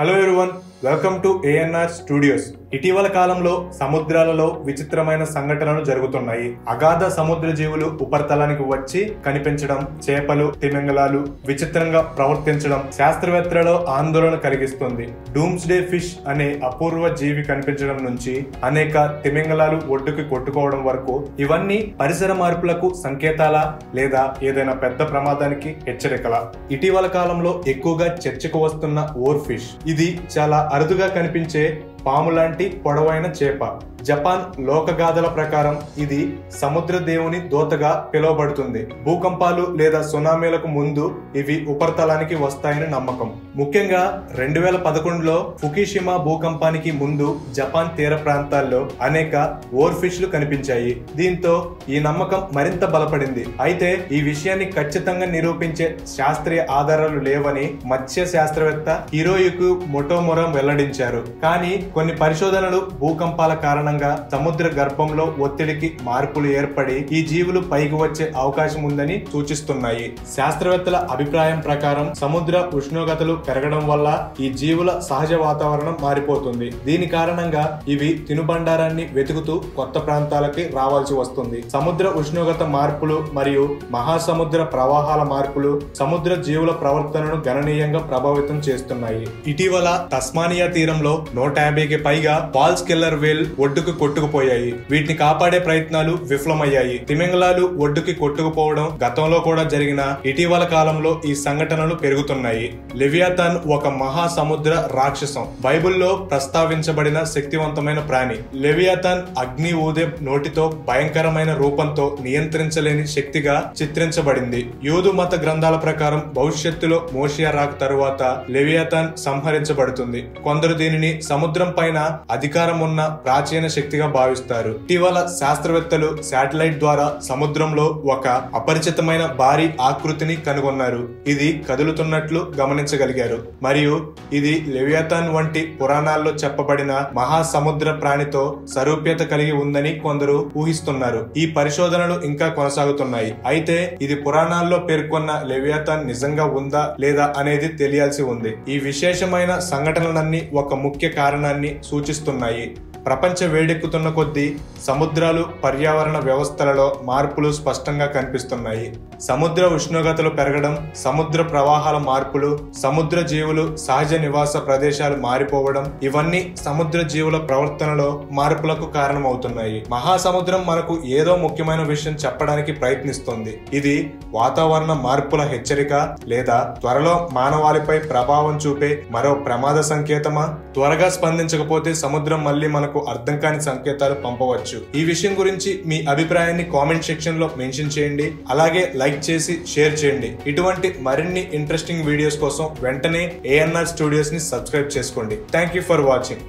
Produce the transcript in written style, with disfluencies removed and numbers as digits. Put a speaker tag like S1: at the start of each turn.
S1: Hello everyone, welcome to ANR studios. ఇటీవల కాలంలో సముద్రాలలో విచిత్రమైన సంఘటనలు జరుగుతున్నాయి. అగాధ సముద్ర జీవులు ఉపరితలానికి వచ్చి కనిపించడం, చేపలు, తిమింగలాలు విచిత్రంగా ప్రవర్తించడం శాస్త్రవేత్తలలో ఆందోళన కలిగిస్తుంది. డూమ్స్డే ఫిష్ అనే అపూర్వ జీవి కనిపించడం నుంచి అనేక తిమింగలాలు ఒడ్డుకి కొట్టుకోవడం వరకు ఇవన్నీ పరిసర మార్పులకు సంకేతాలా లేదా ఏదైనా పెద్ద ప్రమాదానికి హెచ్చరికలా? ఇటీవల కాలంలో ఎక్కువగా చర్చకు వస్తున్న ఓర్ ఫిష్. ఇది చాలా అరుదుగా కనిపించే పాము లాంటి పొడవైన చేప. జపాన్ లోకగాథల ప్రకారం ఇది సముద్ర దేవుని దూతగా పిలువబడుతుంది. భూకంపాలు లేదా సునామీలకు ముందు ఇవి ఉపరితలానికి వస్తాయని నమ్మకం. ముఖ్యంగా 2011లో ఫుకుషిమా భూకంపానికి ముందు జపాన్ తీర ప్రాంతాల్లో అనేక ఓర్ ఫిష్లు కనిపించాయి. దీంతో ఈ నమ్మకం మరింత బలపడింది. అయితే ఈ విషయాన్ని ఖచ్చితంగా నిరూపించే శాస్త్రీయ ఆధారాలు లేవని మత్స్య శాస్త్రవేత్త హిరోయుకి మొటోమొరా వెల్లడించారు. కానీ కొన్ని పరిశోధనలు భూకంపాల కారణంగా సముద్ర గర్భంలో ఒత్తిడికి మార్పులు ఏర్పడి ఈ జీవులు పైకి వచ్చే అవకాశం ఉందని సూచిస్తున్నాయి. శాస్త్రవేత్తల అభిప్రాయం ప్రకారం సముద్ర ఉష్ణోగ్రతలు పెరగడం వల్ల ఈ జీవుల సహజ వాతావరణం మారిపోతుంది. దీని కారణంగా ఇవి తినుబండారాన్ని వెతుకుతూ కొత్త ప్రాంతాలకి రావాల్సి వస్తుంది. సముద్ర ఉష్ణోగ్రత మార్పులు మరియు మహాసముద్ర ప్రవాహాల మార్పులు సముద్ర జీవుల ప్రవర్తనను గణనీయంగా ప్రభావితం చేస్తున్నాయి. ఇటీవల తస్మానియా తీరంలో 150కి పైగా ఫాల్స్ కిల్లర్ వేల్ ఒడ్డుకు కొట్టుకుపోయాయి. వీటిని కాపాడే ప్రయత్నాలు విఫలమయ్యాయి. తిమింగలాలు ఒడ్డుకి కొట్టుకుపోవడం గతంలో కూడా జరిగిన ఇటీవల కాలంలో ఈ సంఘటనలు పెరుగుతున్నాయి. లెవియాథాన్ ఒక మహాసముద్ర రాక్షసం. బైబిల్లో ప్రస్తావించబడిన శక్తివంతమైన ప్రాణి. లెవియాథాన్ అగ్ని ఊదే నోటితో భయంకరమైన రూపంతో నియంత్రించలేని శక్తిగా చిత్రించబడింది. యూదు మత గ్రంథాల ప్రకారం భవిష్యత్తులో మోషియా రాక తరువాత లెవియాథాన్ సంహరించబడుతుంది. కొందరు దీనిని సముద్రం పైన అధికారం ఉన్న ప్రాచీన శక్తిగా భావిస్తారు. ఇటీవల శాస్త్రవేత్తలు శాటిలైట్ ద్వారా సముద్రంలో ఒక అపరిచితమైన భారీ ఆకృతిని కనుగొన్నారు. ఇది కదులుతున్నట్లు గమనించగలిగారు మరియు ఇది లెవియాథాన్ వంటి పురాణాల్లో చెప్పబడిన మహాసముద్ర ప్రాణితో సారూప్యత కలిగి ఉందని కొందరు ఊహిస్తున్నారు. ఈ పరిశోధనలు ఇంకా కొనసాగుతున్నాయి. అయితే ఇది పురాణాల్లో పేర్కొన్న లెవియాథాన్ నిజంగా ఉందా లేదా అనేది తెలియాల్సి ఉంది. ఈ విశేషమైన సంఘటనలన్నీ ఒక ముఖ్య కారణాన్ని సూచిస్తున్నాయి. ప్రపంచ వేడెక్కుతున్న కొద్దీ సముద్రాలు పర్యావరణ వ్యవస్థలలో మార్పులు స్పష్టంగా కనిపిస్తున్నాయి. సముద్ర ఉష్ణోగ్రతలు పెరగడం, సముద్ర ప్రవాహాల మార్పులు, సముద్ర జీవులు సహజ నివాస ప్రదేశాలు మారిపోవడం ఇవన్నీ సముద్ర జీవుల ప్రవర్తనలో మార్పులకు కారణమవుతున్నాయి. మహాసముద్రం మనకు ఏదో ముఖ్యమైన విషయం చెప్పడానికి ప్రయత్నిస్తుంది. ఇది వాతావరణ మార్పుల హెచ్చరిక లేదా త్వరలో మానవాళిపై ప్రభావం చూపే మరో ప్రమాద సంకేతమా? త్వరగా స్పందించకపోతే సముద్రం మళ్ళీ మనకు అర్థం కాని సంకేతాలు పంపవచ్చు. ఈ విషయం గురించి మీ అభిప్రాయాన్ని కామెంట్ సెక్షన్ లో మెన్షన్ చేయండి. అలాగే లైక్ చేసి షేర్ చేయండి. ఇటువంటి మరిన్ని ఇంట్రెస్టింగ్ వీడియోస్ కోసం వెంటనే ఏఎన్ఆర్ స్టూడియోస్ ని సబ్స్క్రైబ్ చేసుకోండి. Thank you for watching.